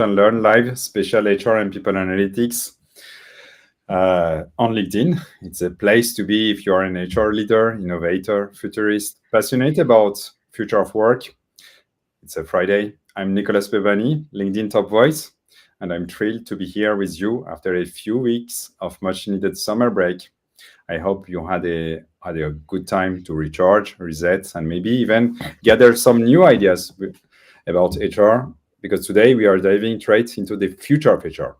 and Learn Live special HR and people analytics on LinkedIn. It's a place to be if you are an HR leader, innovator, futurist, passionate about future of work. It's a Friday. I'm Nicolas Behbahani, LinkedIn top voice, and I'm thrilled to be here with you after a few weeks of much needed summer break. I hope you had a good time to recharge, reset, and maybe even gather some new ideas about HR, because today we are diving straight into the future of HR.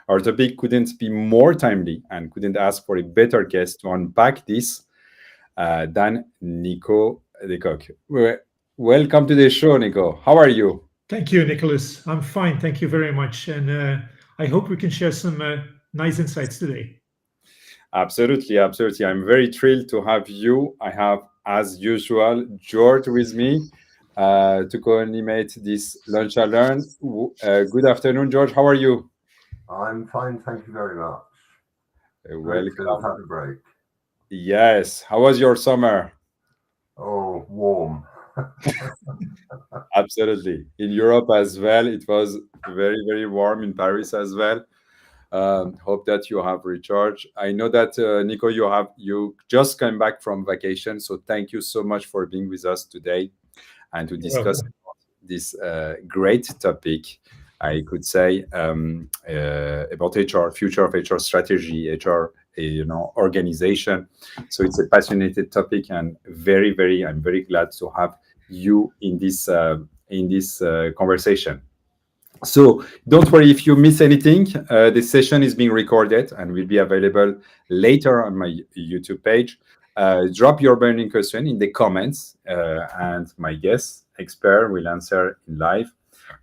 Our topic couldn't be more timely and couldn't ask for a better guest to unpack this than Nico Decock. Welcome to the show, Nico. How are you? Thank you, Nicolas. I'm fine. Thank you very much. And I hope we can share some nice insights today. Absolutely, absolutely. I'm very thrilled to have you. I have, as usual, George with me to co-animate this Lunch and Learn. Good afternoon, George. How are you? I'm fine, thank you very much. Very good to Welcome. have a break. Yes. How was your summer? Oh, warm. Absolutely. In Europe as well, it was very, very warm in Paris as well. Hope that you have recharged. I know that Nico, you just came back from vacation, so thank you so much for being with us today and to You're discuss welcome. this great topic. I could say about HR, future of HR strategy, HR, organization. So it's a passionate topic, and I'm very glad to have you in this conversation. So don't worry if you miss anything. This session is being recorded and will be available later on my YouTube page. Drop your burning question in the comments, and my guest expert will answer in live,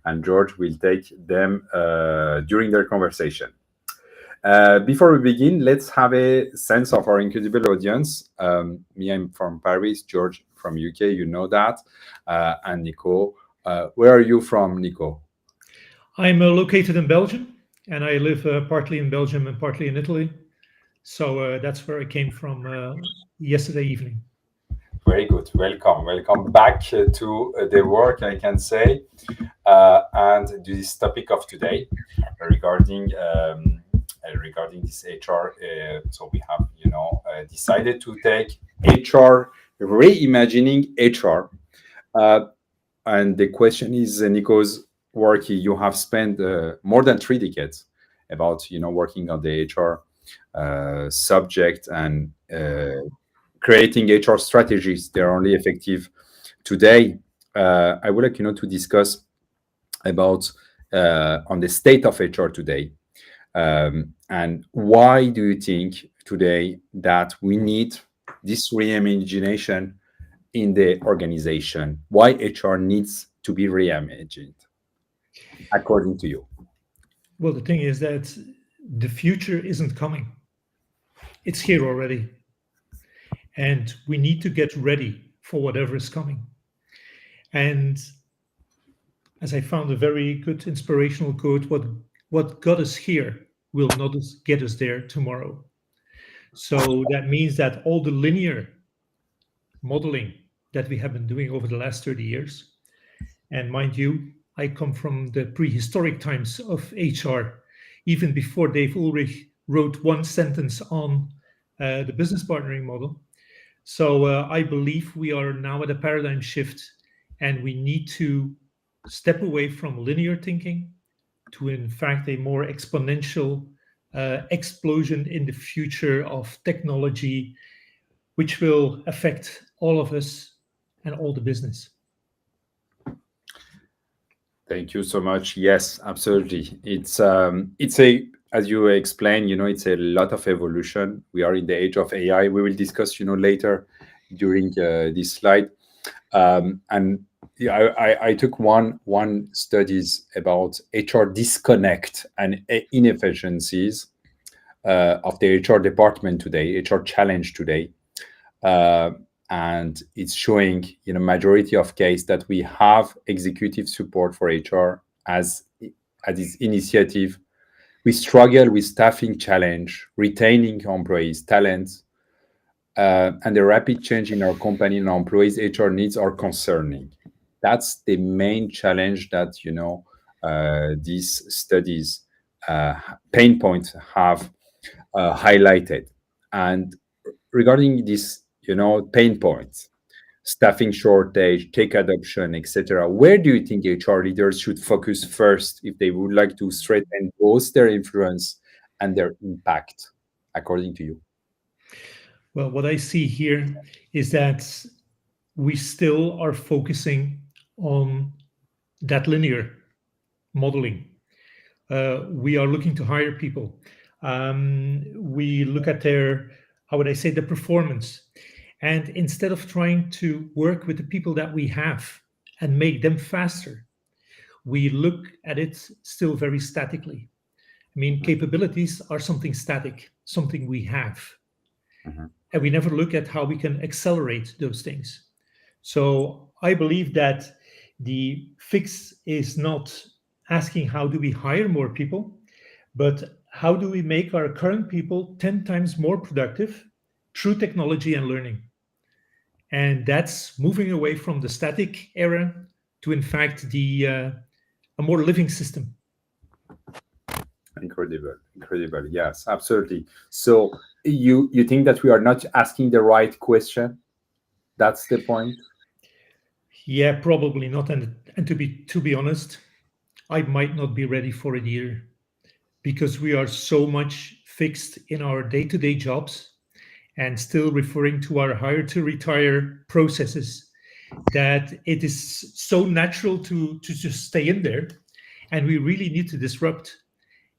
and George will take them during their conversation. Before we begin, let's have a sense of our incredible audience. Me, I'm from Paris. George from UK, you know that, and Nico. Where are you from, Nico? I'm located in Belgium, and I live partly in Belgium and partly in Italy. So that's where I came from yesterday evening. Very good. Welcome back to the work, I can say, and to this topic of today regarding this HR. So we have, decided to take HR, reimagining HR, and the question is, Nico's work. You have spent more than 3 decades about, working on the HR subject and creating HR strategies. They're only effective today. I would like, to discuss about on the state of HR today, and why do you think today that we need this reimagination in the organization? Why HR needs to be reimagined, according to you? Well, the thing is that the future isn't coming, it's here already. And we need to get ready for whatever is coming. And as I found a very good inspirational quote, what got us here will not get us there tomorrow. So that means that all the linear modeling that we have been doing over the last 30 years, and mind you, I come from the prehistoric times of HR, even before Dave Ulrich wrote one sentence on the business partnering model. So I believe we are now at a paradigm shift, and we need to step away from linear thinking to, in fact, a more exponential explosion in the future of technology, which will affect all of us and all the business. Thank you so much. Yes, absolutely. It's a, as you explained, it's a lot of evolution. We are in the age of AI. We will discuss, later during this slide. And yeah, I took one studies about HR disconnect and inefficiencies of the HR department today, HR challenge today. Uh, and it's showing, majority of case that we have executive support for HR as this initiative. We struggle with staffing challenge, retaining employees, talents, and the rapid change in our company and our employees' HR needs are concerning. That's the main challenge that these studies pain points have highlighted. And regarding these, pain points, staffing shortage, tech adoption, etc., where do you think HR leaders should focus first if they would like to strengthen both their influence and their impact, according to you? Well, what I see here is that we still are focusing on that linear modeling. We are looking to hire people. We look at their, how would I say, the performance. And instead of trying to work with the people that we have and make them faster, we look at it still very statically. I mean, capabilities are something static, something we have. Mhm. And we never look at how we can accelerate those things. So I believe that the fix is not asking how do we hire more people, but how do we make our current people 10 times more productive through technology and learning? And that's moving away from the static era to, in fact, the a more living system. Incredible, incredible. Yes, absolutely. So you think that we are not asking the right question? That's the point. Yeah, probably not. And to be honest, I might not be ready for it either, because we are so much fixed in our day-to-day jobs and still referring to our hire to retire processes that it is so natural to just stay in there, and we really need to disrupt.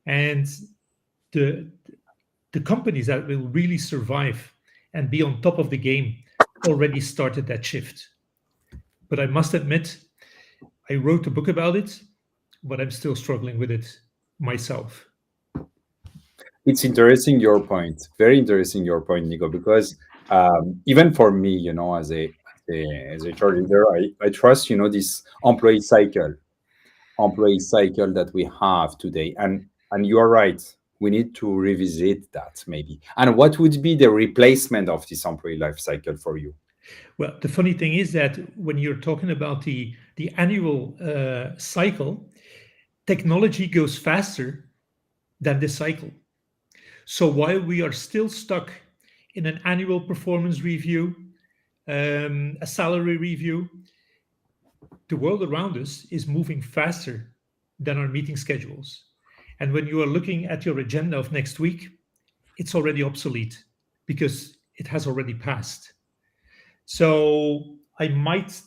And the the companies that will really survive and be on top of the game already started that shift. But I must admit, I wrote a book about it, but I'm still struggling with it myself. It's interesting your point. Very interesting your point, Nico, because even for me, as a HR leader, I trust, this employee cycle that we have today. And you are right. We need to revisit that maybe. And what would be the replacement of this employee life cycle for you? Well, the funny thing is that when you're talking about the annual cycle, technology goes faster than the cycle. So while we are still stuck in an annual performance review, a salary review, the world around us is moving faster than our meeting schedules. And when you are looking at your agenda of next week, it's already obsolete because it has already passed. So I might,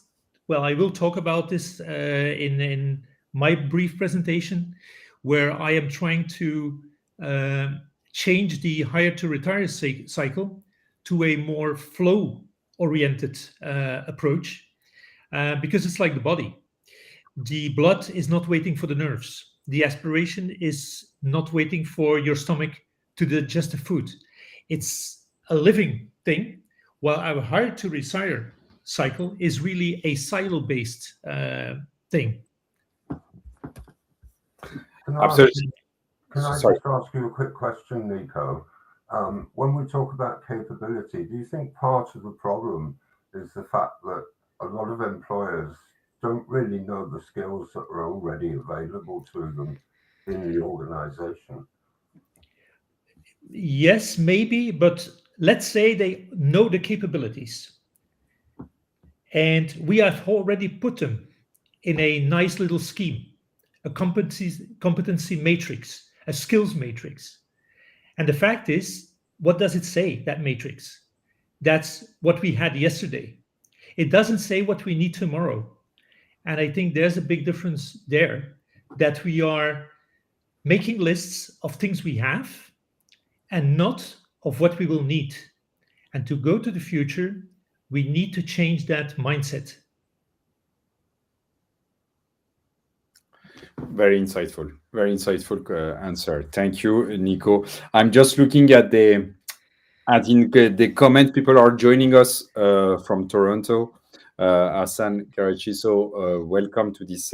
well, I will talk about this in my brief presentation, where I am trying to uh, change the hire to retire cycle to a more flow oriented approach, because it's like the body. The blood is not waiting for the nerves. The aspiration is not waiting for your stomach to digest the food. It's a living thing, while our hire to retire cycle is really a silo based thing. Can I, Absolutely. can I Sorry. just ask you a quick question, Nico? When we talk about capability, do you think part of the problem is the fact that a lot of employers don't really know the skills that are already available to them in the organization? Yes, maybe, but let's say they know the capabilities and we have already put them in a nice little scheme, a competency matrix, a skills matrix. And the fact is, what does it say, that matrix? That's what we had yesterday. It doesn't say what we need tomorrow. And I think there's a big difference there, that we are making lists of things we have and not of what we will need. And to go to the future, we need to change that mindset. Very insightful answer. Thank you, Nico. I'm just looking at the comment. People are joining us from Toronto. Hassan Karachi. So welcome to this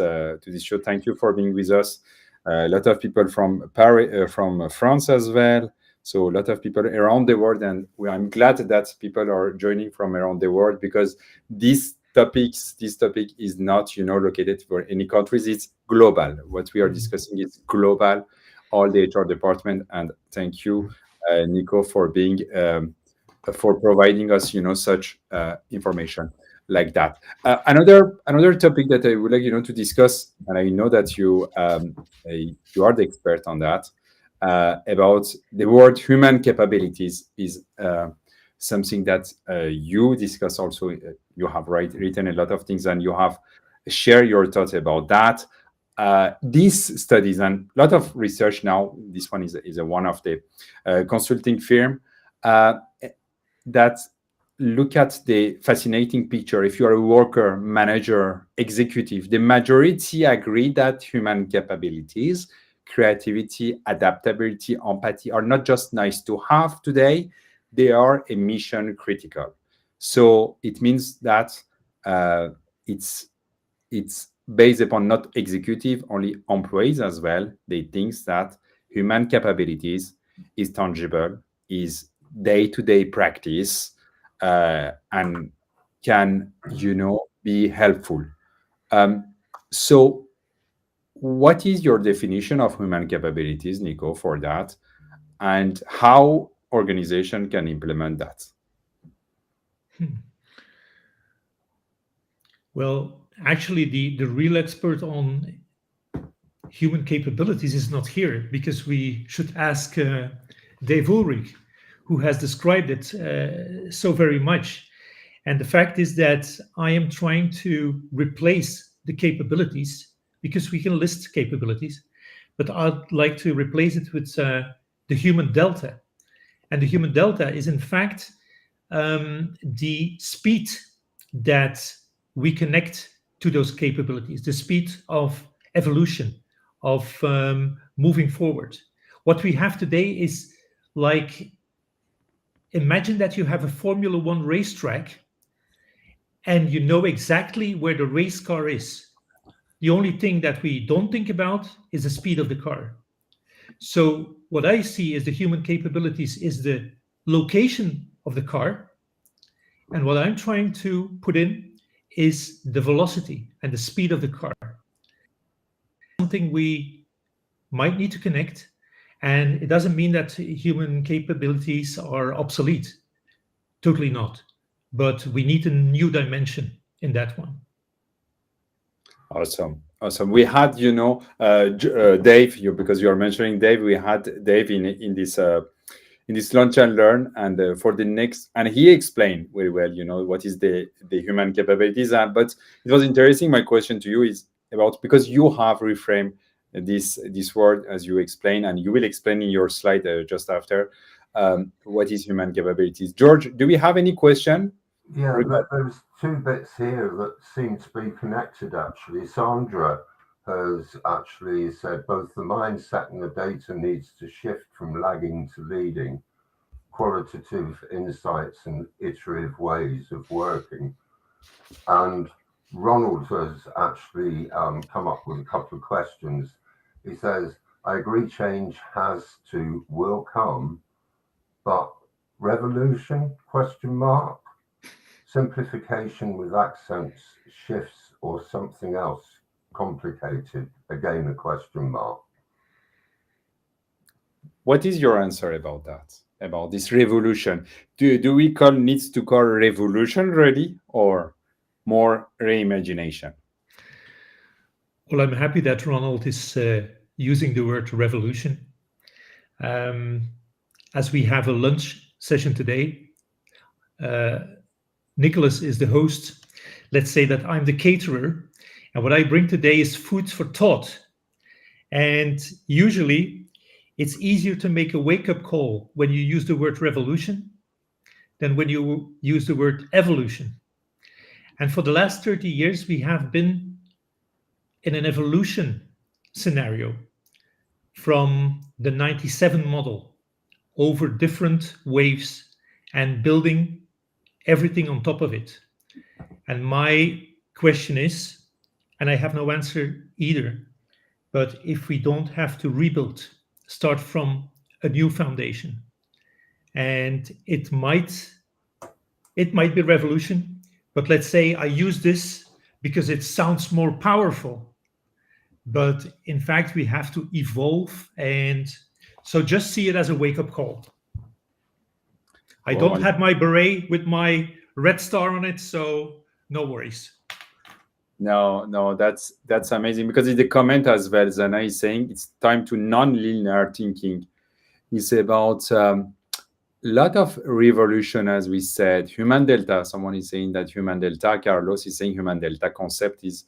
show. Thank you for being with us. A lot of people from Paris, from France as well. So a lot of people around the world, and I'm glad that people are joining from around the world, because this topics. This topic is not, located for any countries. It's global. What we are discussing is global, all the HR department. And thank you, Nico, for being for providing us, such information like that. Another topic that I would like, to discuss, and I know that you are the expert on that, about the word human capabilities is something that you discuss also. You have written a lot of things, and you have shared your thoughts about that. These studies and a lot of research now. This one is one of the consulting firm that look at the fascinating picture. If you are a worker, manager, executive, the majority agree that human capabilities, creativity, adaptability, empathy are not just nice to have today, they are a mission critical. So it means that it's based upon not executive, only employees as well. They think that human capabilities is tangible, is day-to-day practice, and can, be helpful. So what is your definition of human capabilities, Nico, for that? And how organization can implement that? Well, actually, the real expert on human capabilities is not here, because we should ask Dave Ulrich, who has described it so very much. And the fact is that I am trying to replace the capabilities, because we can list capabilities, but I'd like to replace it with the human delta. And the human delta is, in fact, the speed that we connect to those capabilities, the speed of evolution, of moving forward. What we have today is like, imagine that you have a Formula One racetrack and you know exactly where the race car is. The only thing that we don't think about is the speed of the car. So what I see is the human capabilities is the location of the car. And what I'm trying to put in is the velocity and the speed of the car. Something we might need to connect. And it doesn't mean that human capabilities are obsolete. Totally not. But we need a new dimension in that one. Awesome. We had, Dave, because you are mentioning Dave, we had Dave in this lunch and learn, and for the next, and he explained very well, what is the human capabilities. But it was interesting. My question to you is about, because you have reframed this word as you explain, and you will explain in your slide just after, what is human capabilities. George, do we have any question? Yeah, there's two bits here that seem to be connected, actually. Sandra has actually said both the mindset and the data needs to shift from lagging to leading, qualitative insights and iterative ways of working. And Ronald has actually come up with a couple of questions. He says, I agree change will come, but revolution, ? Simplification with accents, shifts, or something else complicated? Again, a question mark. What is your answer about that? About this revolution? Do we needs to call revolution ready, or more reimagination? Well, I'm happy that Ronald is using the word revolution. As we have a lunch session today, Nicolas is the host. Let's say that I'm the caterer, and what I bring today is food for thought. And usually it's easier to make a wake-up call when you use the word revolution than when you use the word evolution. And for the last 30 years, we have been in an evolution scenario from the 97 model over different waves and building everything on top of it. And my question is, and I have no answer either, but if we don't have to rebuild, start from a new foundation, and it might be revolution, But let's say I use this because it sounds more powerful. But in fact, we have to evolve. And so just see it as a wake up call. I Well, don't have my beret with my red star on it, so no worries. no, no, that's amazing because in the comment as well, Zana is saying it's time to non-linear thinking. It's about lot of revolution, as we said. Human delta. Someone is saying that human delta. Carlos is saying human delta concept is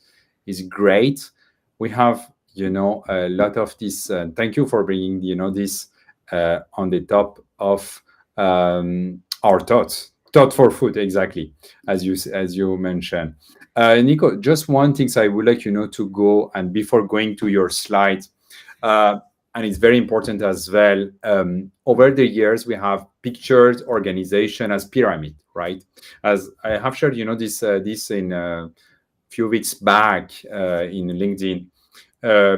great. We have a lot of this. Thank you for bringing this on the top of our thoughts. Thought for food, exactly as you mentioned. Nico, just one thing I would like to go, and before going to your slides, and it's very important as well. Over the years, we have pictured organization as pyramid, right? As I have shared, this in a few weeks back in LinkedIn.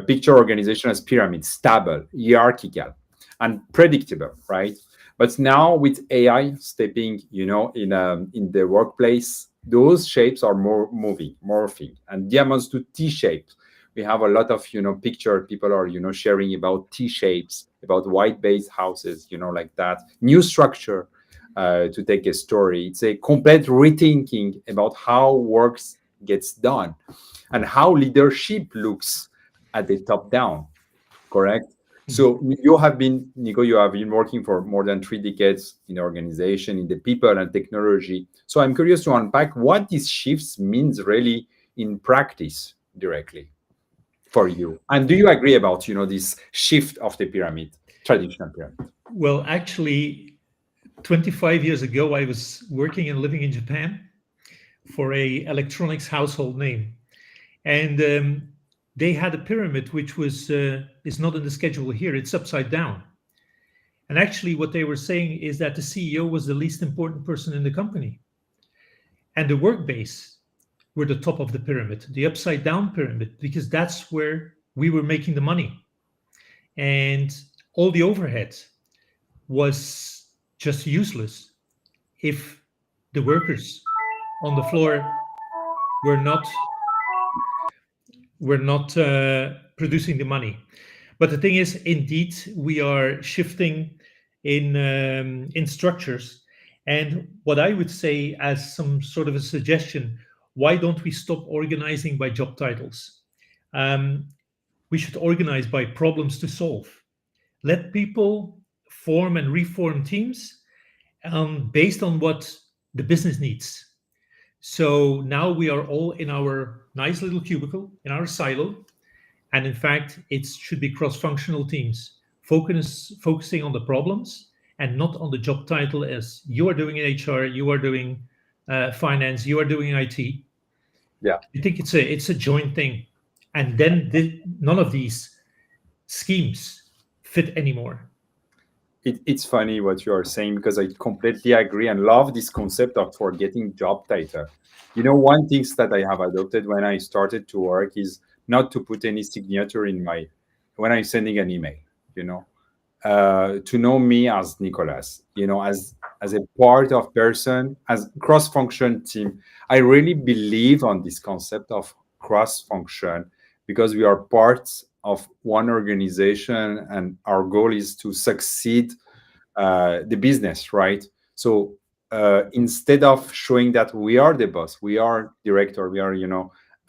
Picture organization as pyramid, stable, hierarchical, and predictable, right? But now with AI stepping, in the workplace, those shapes are more moving, morphing, and diamonds to T shapes. We have a lot of picture people are sharing about T shapes, about white base houses, like that. New structure to take a story. It's a complete rethinking about how works gets done and how leadership looks at the top down. Correct. So Nico, you have been working for more than 3 decades in the organization, in the people and technology. So I'm curious to unpack what these shifts means really in practice directly for you. And do you agree about, this shift of the pyramid, traditional pyramid? Well, actually, 25 years ago, I was working and living in Japan for a electronics household name. And they had a pyramid which was is not in the schedule here. It's upside down. And actually, what they were saying is that the CEO was the least important person in the company, and the work base were the top of the pyramid, the upside down pyramid, because that's where we were making the money, and all the overhead was just useless if the workers on the floor were not producing the money. But the thing is, indeed, we are shifting in structures. And what I would say, as some sort of a suggestion, why don't we stop organizing by job titles? We should organize by problems to solve. Let people form and reform teams based on what the business needs. So now we are all in our nice little cubicle, in our silo. And in fact, it should be cross-functional teams, focusing on the problems and not on the job title as you are doing in HR, you are doing finance, you are doing IT. Yeah. I think it's a joint thing. And then none of these schemes fit anymore. It's funny what you are saying because I completely agree and love this concept of forgetting job title. One thing that I have adopted when I started to work is not to put any signature when I'm sending an email. To know me as Nicolas. As a part of person, as cross-function team. I really believe on this concept of cross-function because we are parts of one organization and our goal is to succeed the business, right? So instead of showing that we are the boss, we are director, we are,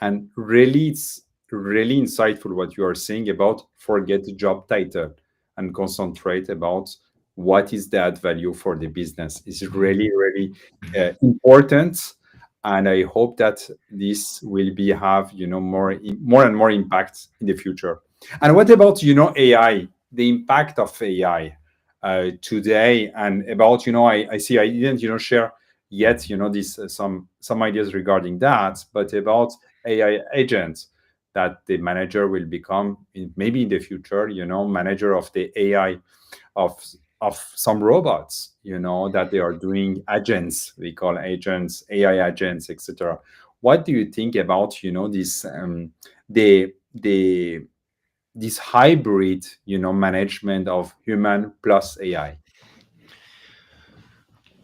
and really it's really insightful what you are saying about forget the job title and concentrate about what is the add value for the business. It's really, really important. And I hope that this will have, more and more impact in the future. And what about, AI, the impact of AI today, and about, I see I didn't, share yet, this some ideas regarding that, but about AI agents that the manager will become maybe in the future, manager of the AI of some robots, that they are doing agents, we call agents, AI agents, etc. What do you think about, this this hybrid, management of human plus AI?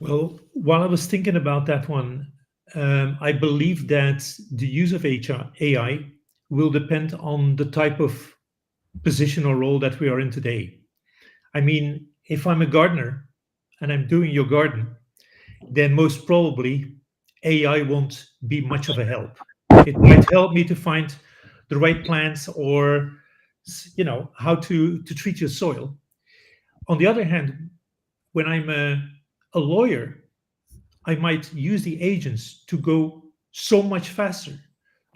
Well, while I was thinking about that one, I believe that the use of AI will depend on the type of position or role that we are in today. I mean, if I'm a gardener and I'm doing your garden, then most probably AI won't be much of a help. It might help me to find the right plants or how to treat your soil. On the other hand, when I'm a lawyer, I might use the agents to go so much faster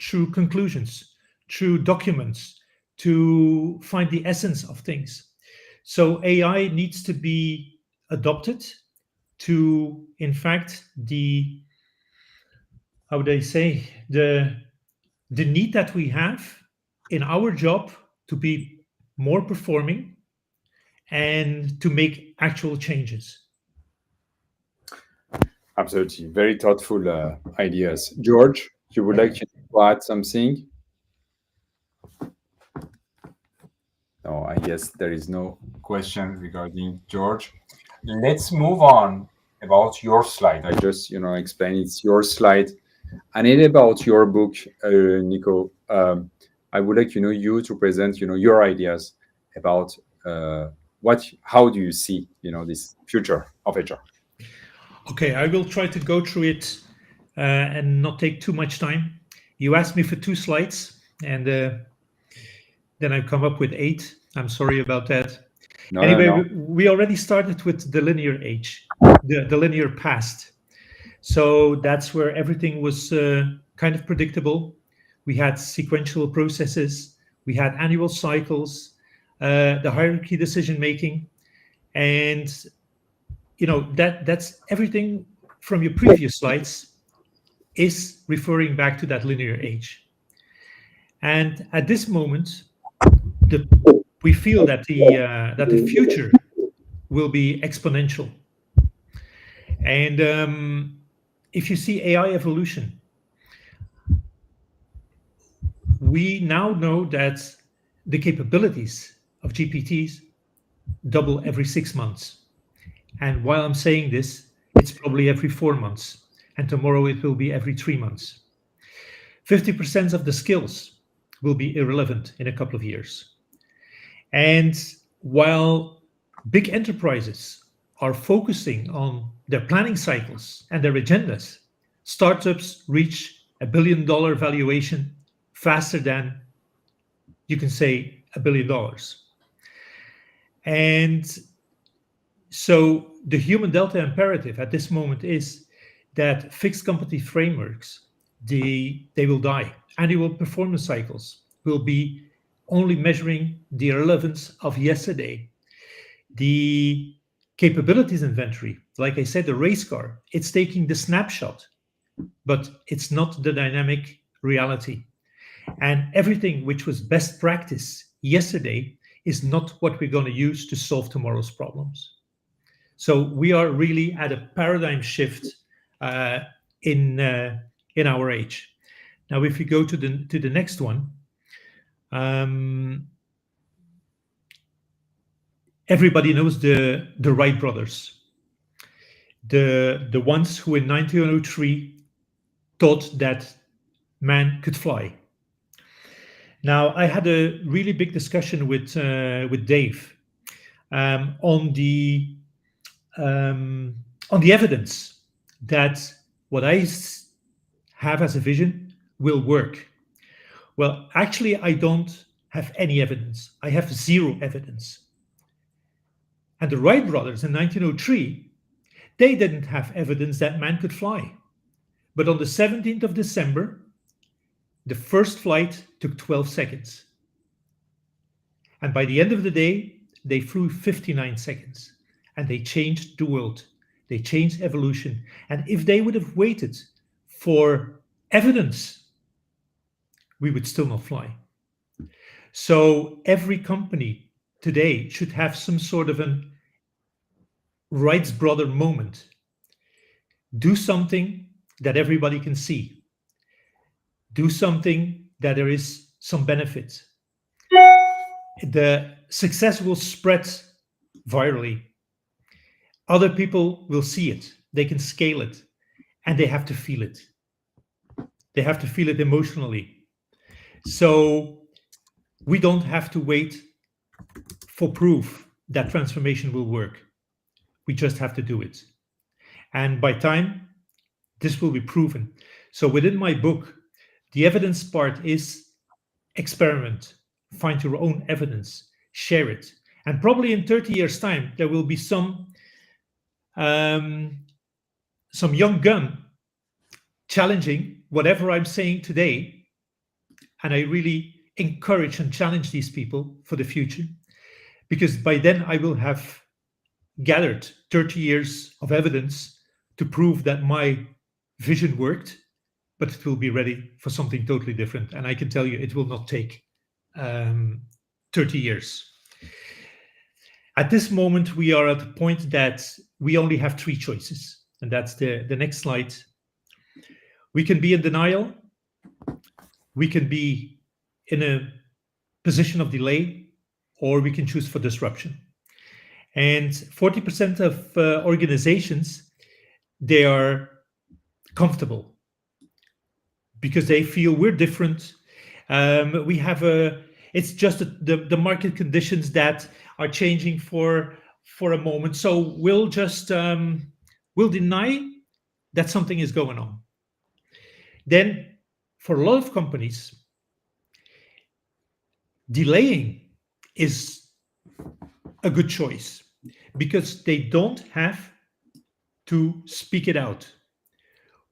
through conclusions, through documents, to find the essence of things. So AI needs to be adopted to, in fact, the how would I say the need that we have in our job to be more performing and to make actual changes. Absolutely. Very thoughtful ideas. George, you would like to add something? No, I guess there is no question regarding George. Let's move on about your slide. I just, explain it's your slide. And it's about your book, Nico. I would like, you to present, your ideas about how do you see, this future of HR? Okay, I will try to go through it and not take too much time. You asked me for 2 slides, and then I've come up with 8. I'm sorry about that. No, anyway, no. We already started with the linear age, the linear past. So that's where everything was kind of predictable. We had sequential processes, we had annual cycles, the hierarchy decision making, and that's everything from your previous slides is referring back to that linear age. And at this moment, we feel that the future will be exponential. And if you see AI evolution, we now know that the capabilities of GPTs double every 6 months. And while I'm saying this, it's probably every 4 months. And tomorrow it will be every 3 months. 50% of the skills will be irrelevant in a couple of years. And while big enterprises are focusing on their planning cycles and their agendas, startups reach $1 billion valuation faster than you can say $1 billion. And so the human delta imperative at this moment is that fixed company frameworks, they will die. Annual performance cycles will be only measuring the relevance of yesterday. The capabilities inventory, like I said, the race car, it's taking the snapshot, but it's not the dynamic reality. And everything which was best practice yesterday is not what we're going to use to solve tomorrow's problems. So we are really at a paradigm shift in our age. Now, if you go to the next one, everybody knows the Wright brothers, the ones who in 1903 thought that man could fly. Now, I had a really big discussion with Dave on the evidence that what I have as a vision will work. Well, actually, I don't have any evidence. I have 0 evidence. And the Wright brothers in 1903, they didn't have evidence that man could fly. But on the 17th of December, the first flight took 12 seconds. And by the end of the day, they flew 59 seconds. And they changed the world. They changed evolution. And if they would have waited for evidence, we would still not fly. So every company today should have some sort of an Wright's brother moment. Do something that everybody can see. Do something that there is some benefit. The success will spread virally. Other people will see it. They can scale it. And they have to feel it. They have to feel it emotionally. So we don't have to wait for proof that transformation will work. We just have to do it. And by time, this will be proven. So within my book, the evidence part is experiment, find your own evidence, share it. And probably in 30 years' time, there will be some young gun challenging whatever I'm saying today. And I really encourage and challenge these people for the future, because by then I will have gathered 30 years of evidence to prove that my vision worked, but it will be ready for something totally different. And I can tell you it will not take 30 years. At this moment, we are at the point that we only have three choices. And that's the next slide. We can be in denial. We can be in a position of delay, or we can choose for disruption. And 40% of organizations, they are comfortable because they feel we're different. We have it's just the market conditions that are changing for a moment. So we'll just we'll deny that something is going on. Then for a lot of companies, delaying is a good choice because they don't have to speak it out.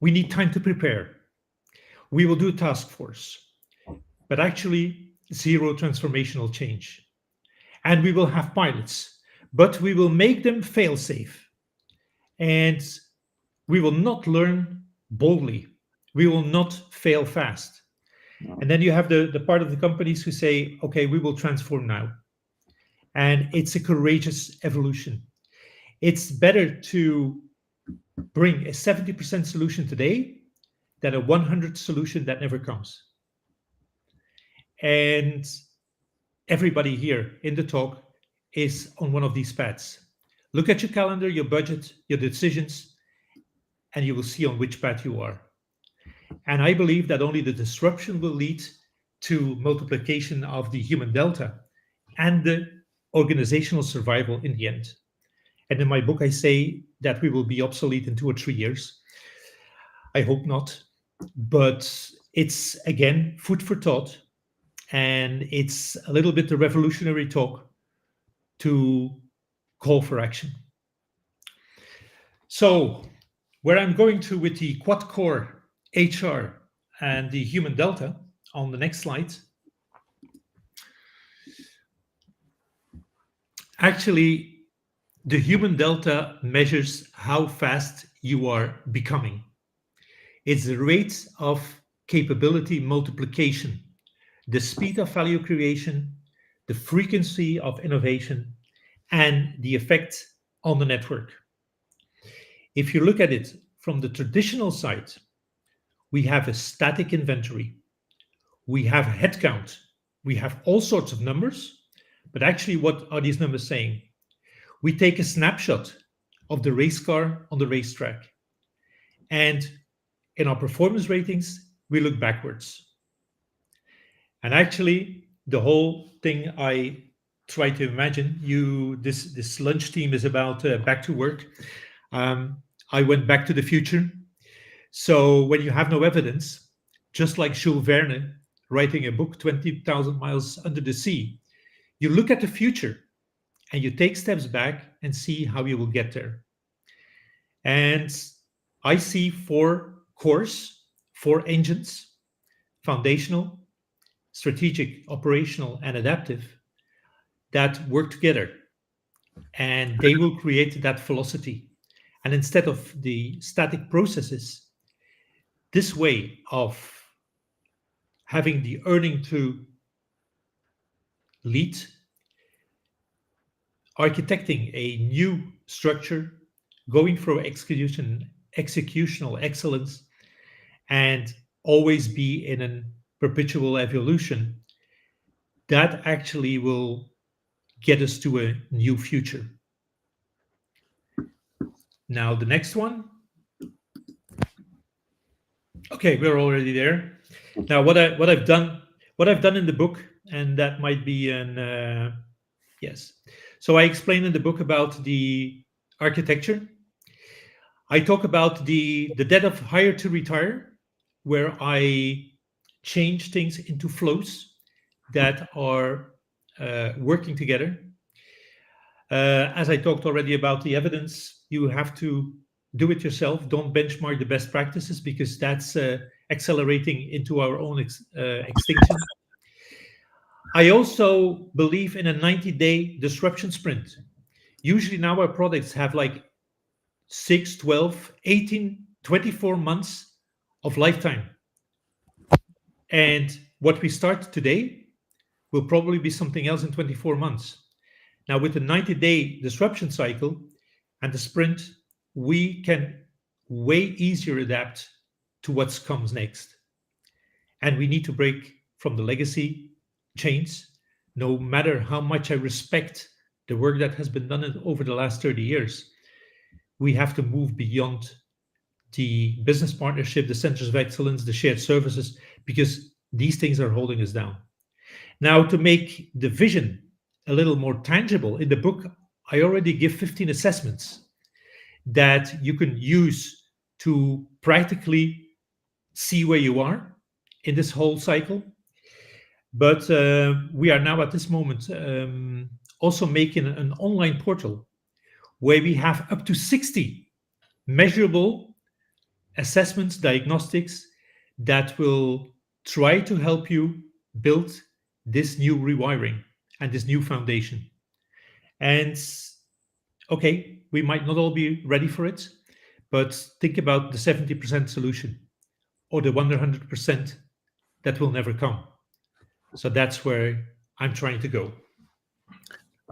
We need time to prepare. We will do a task force, but actually zero transformational change. And we will have pilots, but we will make them fail safe. And we will not learn boldly. We will not fail fast. And then you have the part of the companies who say, okay, we will transform now. And it's a courageous evolution. It's better to bring a 70% solution today than a 100 solution that never comes. And everybody here in the talk is on one of these paths. Look at your calendar, your budget, your decisions, and you will see on which path you are. And I believe that only the disruption will lead to multiplication of the human delta and the organizational survival in the end. And in my book, I say that we will be obsolete in 2 or 3 years. I hope not. But it's, again, food for thought. And it's a little bit the revolutionary talk to call for action. So where I'm going to with the quad core HR and the human delta on the next slide. Actually, the human delta measures how fast you are becoming. It's the rate of capability multiplication, the speed of value creation, the frequency of innovation, and the effect on the network. If you look at it from the traditional side, we have a static inventory. We have headcount. We have all sorts of numbers, but actually what are these numbers saying? We take a snapshot of the race car on the racetrack. And in our performance ratings, we look backwards. And actually, the whole thing I try to imagine, this lunch team is about back to work. I went back to the future. So when you have no evidence, just like Jules Verne writing a book, 20,000 Miles Under the Sea, you look at the future and you take steps back and see how you will get there. And I see 4 cores, 4 engines: foundational, strategic, operational, and adaptive, that work together. And they will create that velocity. And instead of the static processes, this way of having the earning to lead, architecting a new structure, going for executional excellence, and always be in a perpetual evolution, that actually will get us to a new future. Now, the next one. Okay, we're already there. Now, what I've done in the book, and that might be an yes. So I explain in the book about the architecture. I talk about the debt of hire to retire, where I change things into flows that are working together. As I talked already about the evidence, you have to do it yourself. Don't benchmark the best practices because that's accelerating into our own extinction. I also believe in a 90-day disruption sprint. Usually now our products have like 6, 12, 18, 24 months of lifetime. And what we start today will probably be something else in 24 months. Now, with the 90-day disruption cycle and the sprint, we can way easier adapt to what comes next. And we need to break from the legacy chains, no matter how much I respect the work that has been done over the last 30 years. We have to move beyond the business partnership, the centers of excellence, the shared services, because these things are holding us down. Now, to make the vision a little more tangible, in the book, I already give 15 assessments that you can use to practically see where you are in this whole cycle. But we are now at this moment also making an online portal where we have up to 60 measurable assessments, diagnostics that will try to help you build this new rewiring and this new foundation. And okay, we might not all be ready for it, but think about the 70% solution or the 100% that will never come. So that's where I'm trying to go.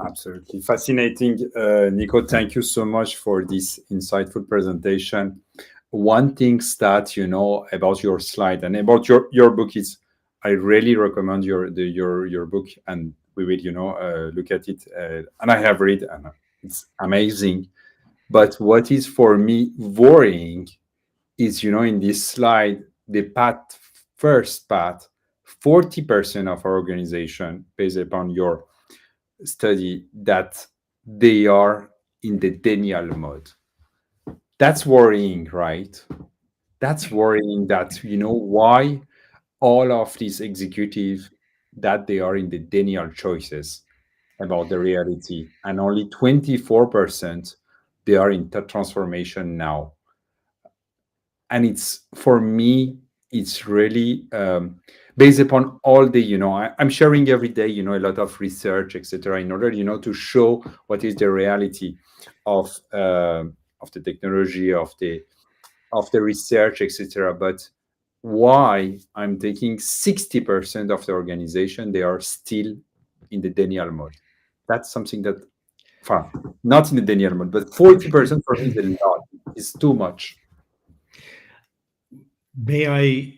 Absolutely fascinating. Nico, thank you so much for this insightful presentation. One thing that about your slide and about your book is I really recommend your book, and we will look at it. And I have read, and it's amazing. But what is for me worrying is in this slide the first path, 40% of our organization, based upon your study, that they are in the denial mode. That's worrying, right? That's worrying that why all of these executives that they are in the denial choices about the reality, and only 24% they are in transformation now. And it's, for me, it's really based upon all the I'm sharing every day a lot of research, etc., in order to show what is the reality of the technology, of the research, etc. But why I'm taking 60% of the organization, they are still in the denial mode. That's something that, not in the denial mode, but 40% for me is a lot. It's too much. May I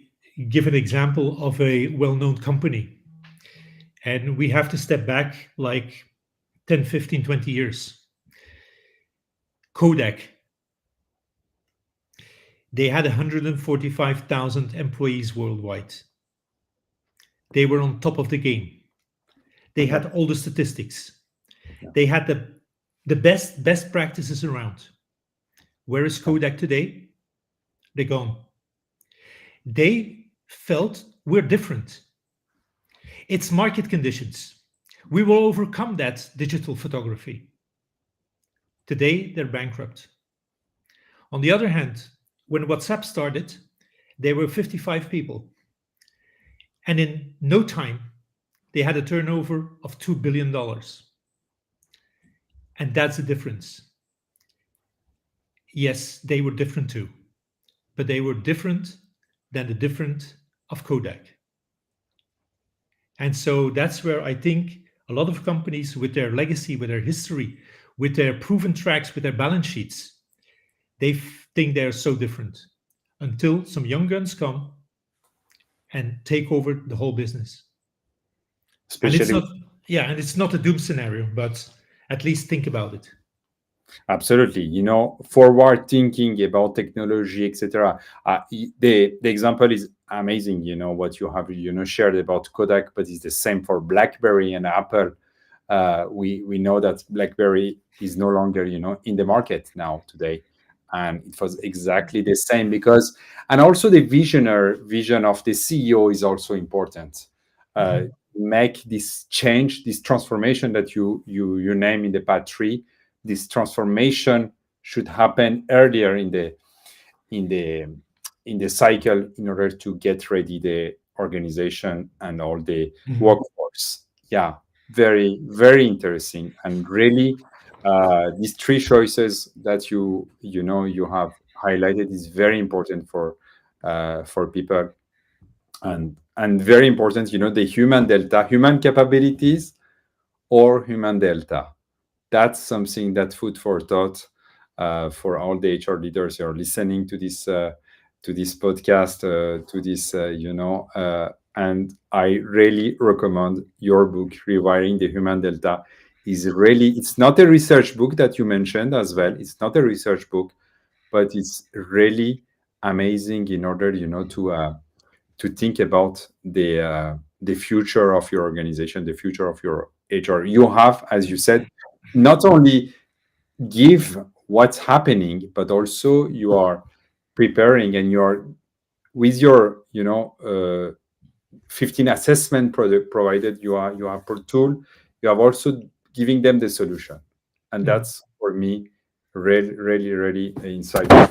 give an example of a well-known company? And we have to step back like 10, 15, 20 years. Kodak. They had 145,000 employees worldwide. They were on top of the game. They had all the statistics. They had the best practices around. Where is Kodak today? They're gone. They felt we're different. It's market conditions. We will overcome that digital photography. Today, they're bankrupt. On the other hand, when WhatsApp started, there were 55 people. And in no time, they had a turnover of $2 billion. And that's the difference. Yes, they were different too. But they were different than the different of Kodak. And so that's where I think a lot of companies with their legacy, with their history, with their proven tracks, with their balance sheets, they think they're so different until some young guns come and take over the whole business. Especially, and it's not a doom scenario, but at least think about it. Absolutely. Forward thinking about technology, etc. The example is amazing. What you have shared about Kodak, but it's the same for BlackBerry and Apple. We know that BlackBerry is no longer in the market now today, and it was exactly the same because, and also the vision of the CEO is also important. Make this change, this transformation that you name in the part 3. This transformation should happen earlier in the in the cycle in order to get ready the organization and all the workforce. Yeah, very very interesting, and really these 3 choices that you have highlighted is very important for people, and very important. The human delta, human capabilities or human delta. That's something that food for thought for all the HR leaders who are listening to this podcast, to this, and I really recommend your book, Rewiring the Human Delta. It's not a research book that you mentioned as well. It's not a research book, but it's really amazing in order, to think about the future of your organization, the future of your HR. You have, as you said, not only give what's happening, but also you are preparing, and you are with your 15 assessment product provided. You have per tool. You have also giving them the solution, and that's for me really really really insightful.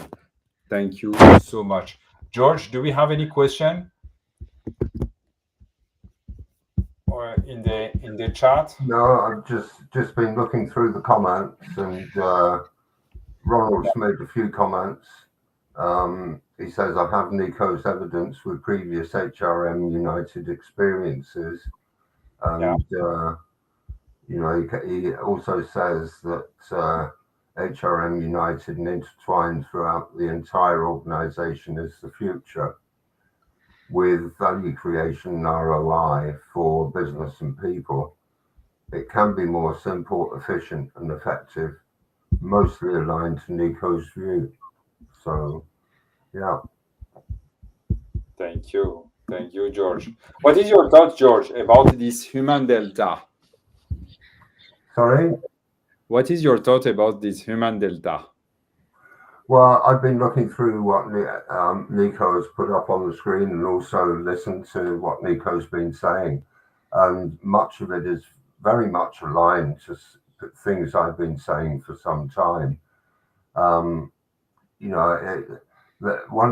Thank you so much. George, do we have any question or in the chat? No, I've just been looking through the comments, and Ronald's made a few comments. He says, I have Nico's evidence with previous HRM United experiences. And, he also says that HRM United and intertwined throughout the entire organization is the future, with value creation and ROI for business and people. It can be more simple, efficient, and effective, mostly aligned to Nico's view. So, yeah. Thank you, George. What is your thought, George, about this human delta? Sorry? What is your thought about this human delta? Well, I've been looking through what Nico has put up on the screen, and also listened to what Nico's been saying. And much of it is very much aligned to things I've been saying for some time. One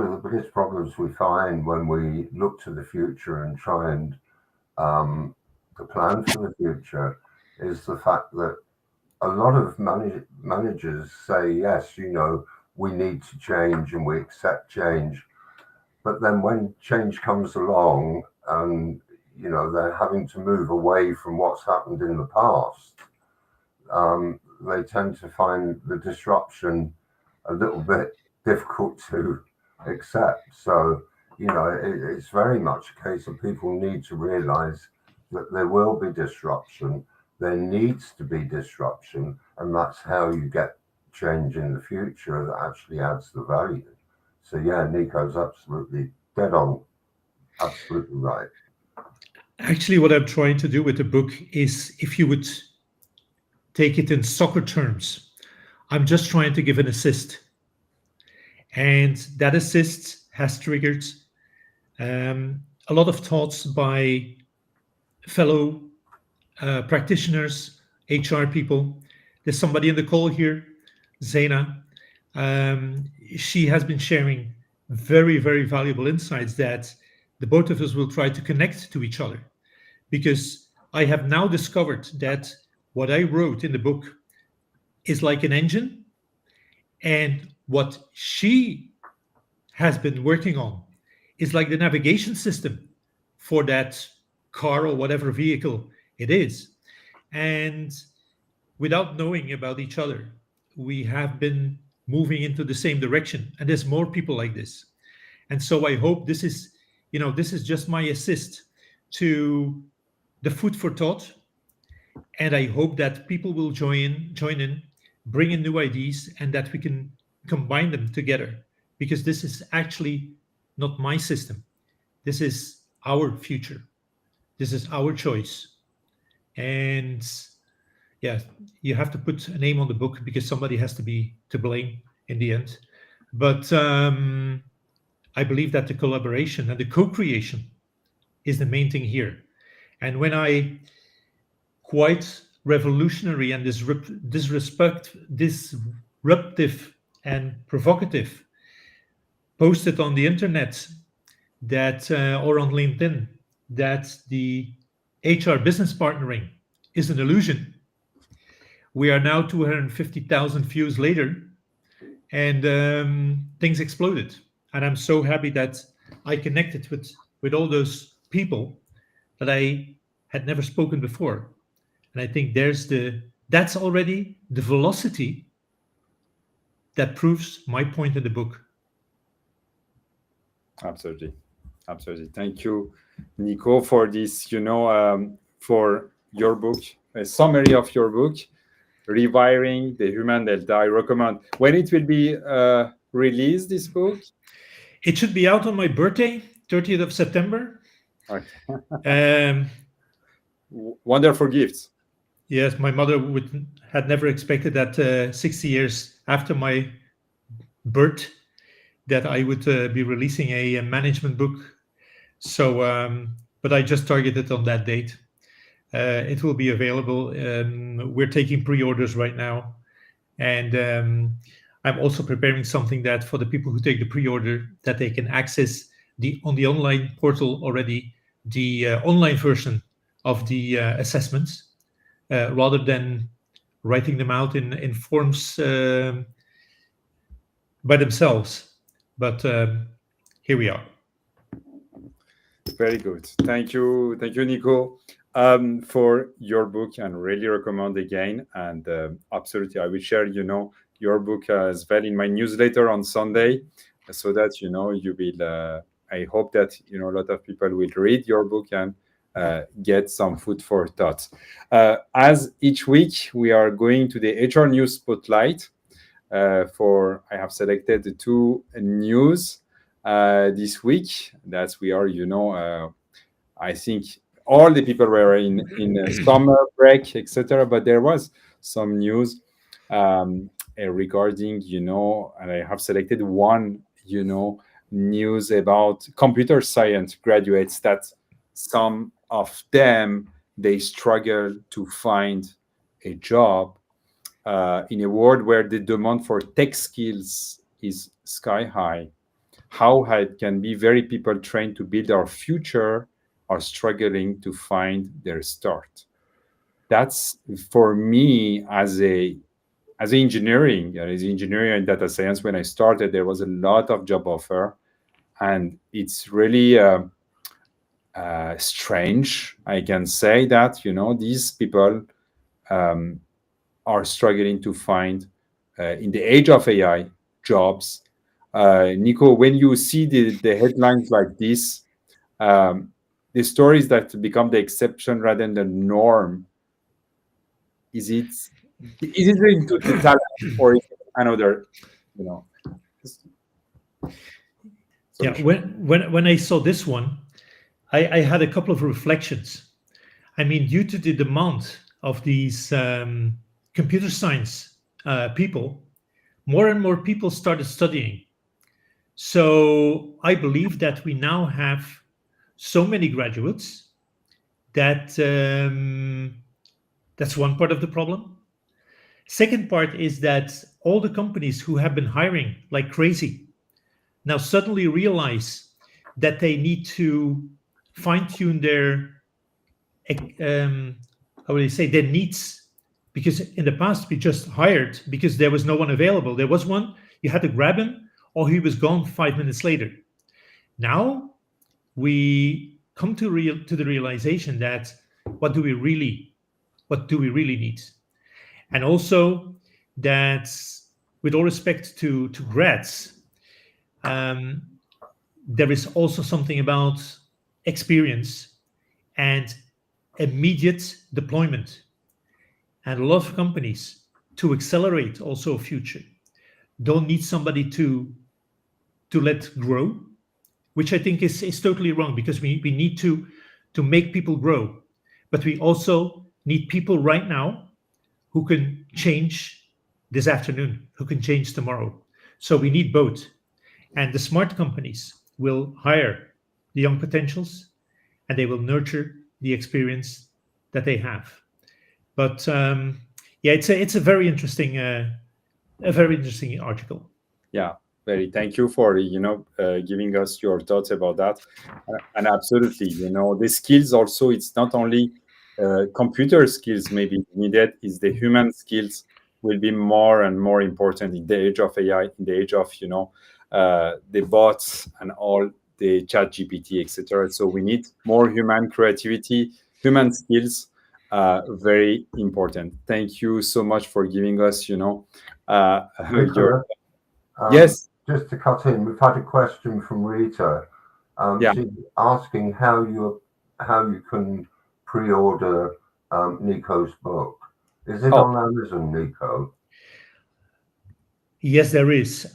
of the biggest problems we find when we look to the future and try and to plan for the future is the fact that a lot of managers say, yes, we need to change and we accept change. But then when change comes along and, they're having to move away from what's happened in the past, they tend to find the disruption a little bit difficult to accept. So, it's very much a case of people need to realize that there will be disruption. There needs to be disruption, and that's how you get change in the future that actually adds the value. So yeah, Nico's absolutely dead on, absolutely right. Actually, what I'm trying to do with the book is, if you would take it in soccer terms, I'm just trying to give an assist. And that assist has triggered a lot of thoughts by fellow practitioners, HR people. There's somebody in the call here, Zaina. She has been sharing very, very valuable insights that the both of us will try to connect to each other. Because I have now discovered that what I wrote in the book is like an engine, and what she has been working on is like the navigation system for that car or whatever vehicle it is. And without knowing about each other, we have been moving into the same direction. And there's more people like this. And so I hope this is just my assist to the food for thought. And I hope that people will join in bring in new ideas, and that we can combine them together. Because this is actually not my system. This is our future. This is our choice. And yeah, you have to put a name on the book because somebody has to be to blame in the end. But I believe that the collaboration and the co-creation is the main thing here. And when I quite revolutionary and disruptive and provocative posted on the internet that or on LinkedIn that the HR business partnering is an illusion. We are now 250,000 views later, and things exploded. And I'm so happy that I connected with all those people that I had never spoken before. And I think that's already the velocity that proves my point in the book. Absolutely. Absolutely. Thank you, Nico, for this, for your book, a summary of your book, Rewiring the Human Delta. I recommend. When it will be released, this book? It should be out on my birthday, 30th of September. Okay. Wonderful gifts. Yes, my mother had never expected that 60 years after my birth that I would be releasing a management book. So, but I just targeted on that date. It will be available. We're taking pre-orders right now. And I'm also preparing something that for the people who take the pre-order, that they can access on the online portal already, the online version of the assessments, rather than writing them out in forms by themselves. But here we are. Very good. Thank you, Nico, for your book, and really recommend again. And absolutely, I will share, your book as well in my newsletter on Sunday, so that you will. I hope that a lot of people will read your book and get some food for thought. As each week, we are going to the HR News Spotlight. I have selected the 2 news this week that we are, I think all the people were in a summer break, etc. But there was some news regarding, and I have selected one, news about computer science graduates that some of them, they struggle to find a job in a world where the demand for tech skills is sky high. How it can be very people trained to build our future are struggling to find their start. That's for me as engineering and data science. When I started, there was a lot of job offer, and it's really strange. I can say that these people are struggling to find in the age of AI jobs. Nico, when you see the headlines like this, the stories that become the exception rather than the norm, is it linked to the talent, or is it another, Yeah, when I saw this one, I had a couple of reflections. I mean, due to the demand of these computer science people, more and more people started studying. So I believe that we now have so many graduates that that's one part of the problem. Second part is that all the companies who have been hiring like crazy now suddenly realize that they need to fine-tune their how would I say, their needs. Because in the past we just hired because there was no one available. There was one, you had to grab him, or he was gone 5 minutes later. Now we come to the realization that what do we really need? And also that, with all respect to grads, there is also something about experience and immediate deployment. And a lot of companies to accelerate also future don't need somebody to let grow, which I think is totally wrong, because we need to make people grow, but we also need people right now who can change this afternoon, who can change tomorrow. So we need both. And the smart companies will hire the young potentials, and they will nurture the experience that they have. But yeah, it's a very interesting article. Yeah, very. Thank you for giving us your thoughts about that. And absolutely, the skills also. It's not only computer skills maybe needed. Is the human skills will be more and more important in the age of AI, in the age of the bots and all the chat GPT, etc. So we need more human creativity, human skills. Very important. Thank you so much for giving us, your Nicola, yes. Just to cut in, we've had a question from Rita. Yeah. She's asking how you can pre-order Nico's book. Is it on Amazon, Nico? Yes, there is.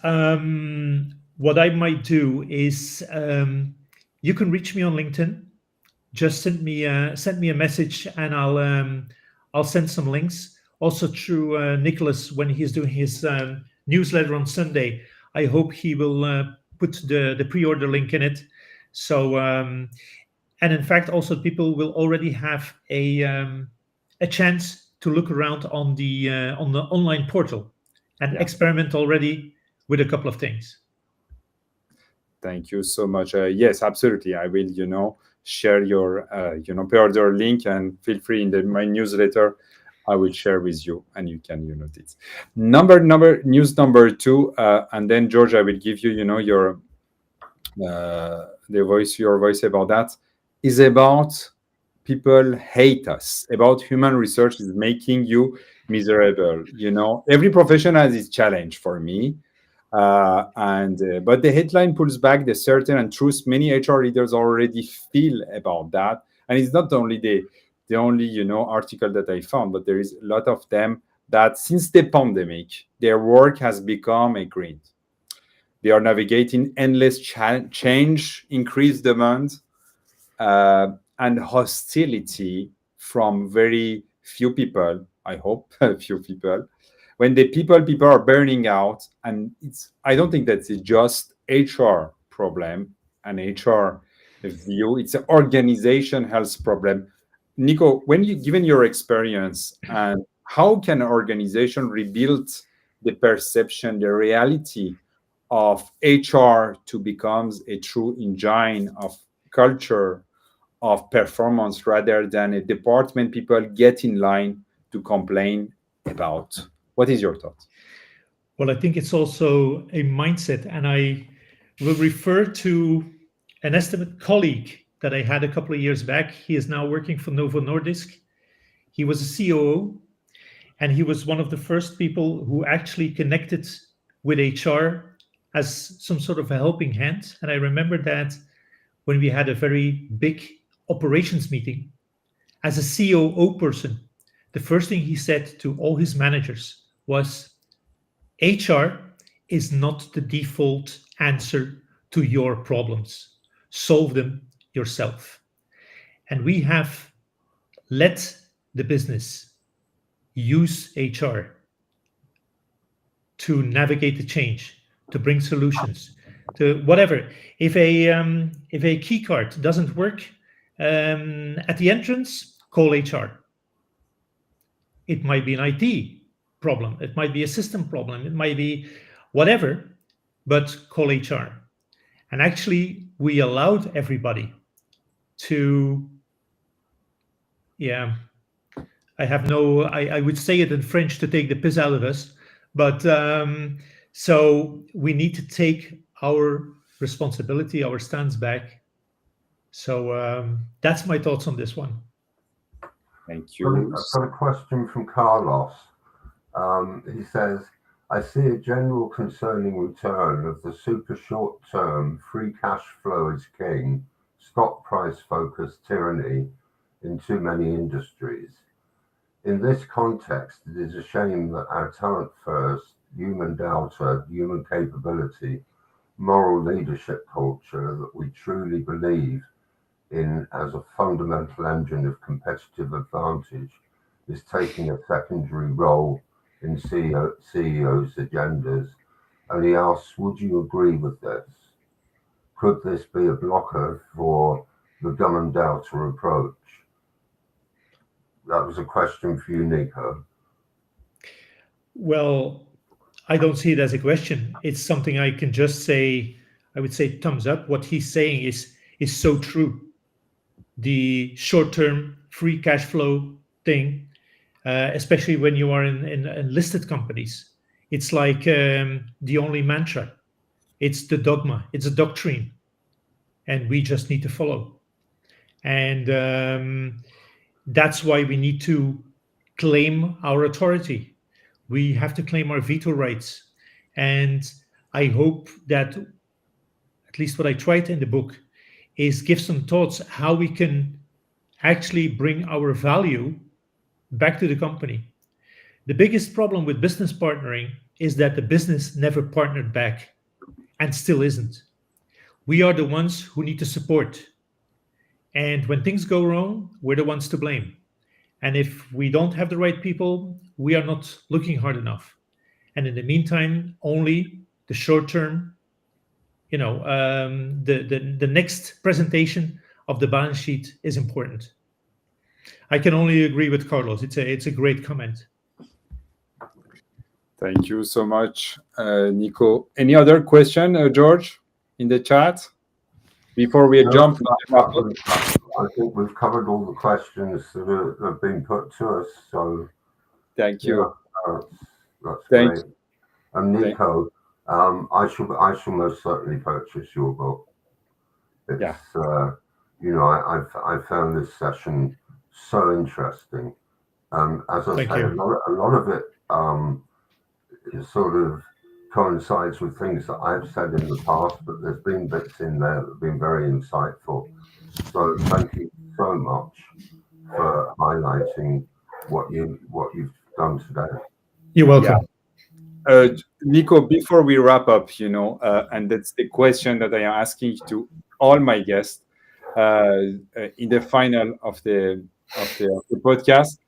What I might do is you can reach me on LinkedIn. Just send me a message, and I'll send some links. Also through Nicolas, when he's doing his newsletter on Sunday, I hope he will put the pre-order link in it. So and in fact, also people will already have a chance to look around on the online portal and experiment already with a couple of things. Thank you so much. Yes, absolutely. I will, share your, pre-order link, and feel free in my newsletter. I will share with you, and you can, this. News number 2, and then George, I will give you, your your voice about that. Is about people hate us. About human research is making you miserable. Every profession has its challenge for me. But the headline pulls back the certain and truth many HR leaders already feel about that. And it's not only the only article that I found, but there is a lot of them that since the pandemic, their work has become a grind. They are navigating endless change, increased demand, and hostility from very few people. I hope few people. When the people are burning out, and I don't think that's just HR problem, an HR view. It's an organization health problem. Nico, given your experience, and how can an organization rebuild the perception, the reality of HR to become a true engine of culture, of performance, rather than a department people get in line to complain about? What is your thought? Well, I think it's also a mindset, and I will refer to an estimate colleague that I had a couple of years back. He is now working for Novo Nordisk. He was a COO, and he was one of the first people who actually connected with HR as some sort of a helping hand. And I remember that when we had a very big operations meeting, as a COO person, the first thing he said to all his managers was, HR is not the default answer to your problems. Solve them yourself. And we have let the business use HR to navigate the change, to bring solutions, to whatever. If a key card doesn't work at the entrance, call HR. It might be an IT problem. It might be a system problem. It might be whatever, but call HR. And actually, we allowed everybody to, I would say it in French, to take the piss out of us. But so we need to take our responsibility, our stance back. So that's my thoughts on this one. Thank you. I've got a question from Carlos. He says, I see a general concerning return of the super short-term free cash flow is king, stock price focused tyranny in too many industries. In this context, it is a shame that our talent first, human data, human capability, moral leadership culture that we truly believe in as a fundamental engine of competitive advantage is taking a secondary role in CEOs' agendas. And he asks, would you agree with this? Could this be a blocker for the gun and data approach? That was a question for you, Nico. Well, I don't see it as a question. It's something I can just say. I would say thumbs up. What he's saying is so true. The short-term free cash flow thing, especially when you are in listed companies, it's like the only mantra. It's the dogma. It's a doctrine, and we just need to follow. And that's why we need to claim our authority. We have to claim our veto rights. And I hope that, at least what I tried in the book, is give some thoughts how we can actually bring our value back to the company. The biggest problem with business partnering is that the business never partnered back and still isn't. We are the ones who need to support. And when things go wrong, we're the ones to blame. And if we don't have the right people, we are not looking hard enough. And in the meantime, only the short term, the next presentation of the balance sheet is important. I can only agree with Carlos. It's a great comment. Thank you so much, Nico. Any other question, George, in the chat before we jump? I think we've covered all the questions that have been put to us. So thank you. That's great. And Nico, I shall most certainly purchase your book. It's I found this session so interesting. As I say, a lot of it is sort of coincides with things that I've said in the past, but there's been bits in there that have been very insightful. So thank you so much for highlighting what you've done today. You're welcome. Yeah. Nico, before we wrap up, and that's the question that I am asking to all my guests in the final of the podcast.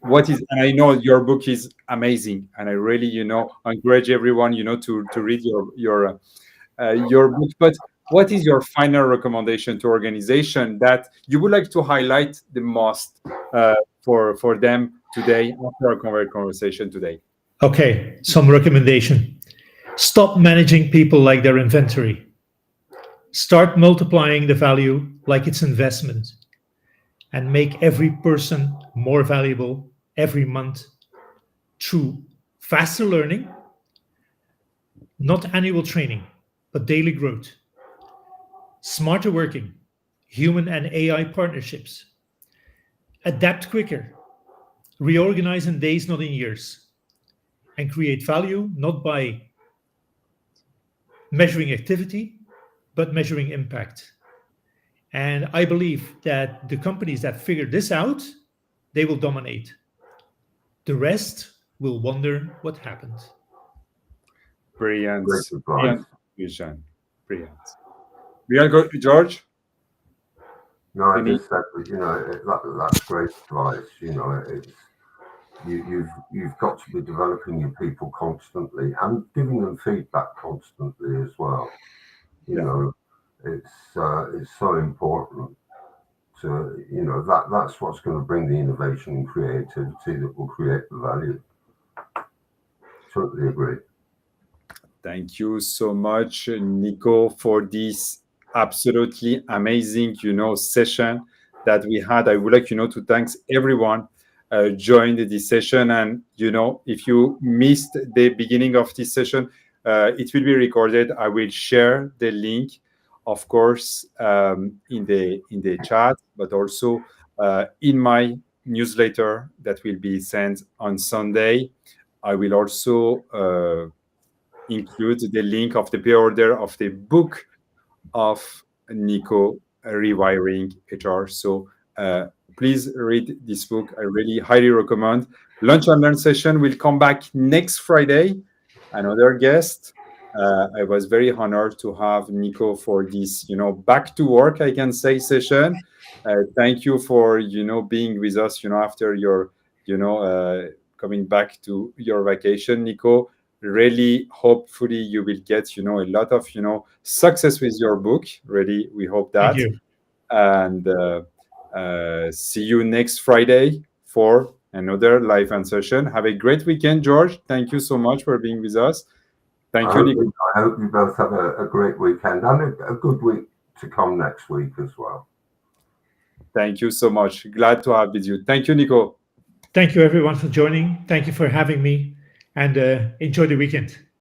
And I know your book is amazing, and I really, encourage everyone, to read your book. But what is your final recommendation to organization that you would like to highlight the most for them today after our conversation today? Okay, some recommendation. Stop managing people like their inventory. Start multiplying the value like it's investment, and make every person more valuable every month through faster learning, not annual training, but daily growth. Smarter working, human and AI partnerships. Adapt quicker, reorganize in days, not in years, and create value not by measuring activity, but measuring impact. And I believe that the companies that figure this out, they will dominate. The rest will wonder what happened. Brilliant. Brilliant vision. Brilliant. We are going, George? No, I just said, that's great advice. It's you've got to be developing your people constantly and giving them feedback constantly as well. It's so important to that's what's going to bring the innovation and creativity that will create the value. Totally agree. Thank you so much, Nico, for this absolutely amazing, session that we had. I would like, to thank everyone joined this session. And, if you missed the beginning of this session, it will be recorded. I will share the link, of course, in the chat, but also in my newsletter that will be sent on Sunday. I will also include the link of the pre-order of the book of Nico, Rewiring HR. So Please read this book. I really highly recommend. Lunch and Learn session will come back next Friday. Another guest. I was very honored to have Nico for this, back to work, I can say, session. Thank you for, being with us, after your, coming back to your vacation, Nico. Really, hopefully, you will get, a lot of, success with your book. Really, we hope Thank that. you. And see you next Friday for another live and session. Have a great weekend, George. Thank you so much for being with us. Thank you, Nico. I hope you both have a great weekend and a good week to come next week as well. Thank you so much. Glad to have with you. Thank you, Nico. Thank you, everyone, for joining. Thank you for having me, and enjoy the weekend.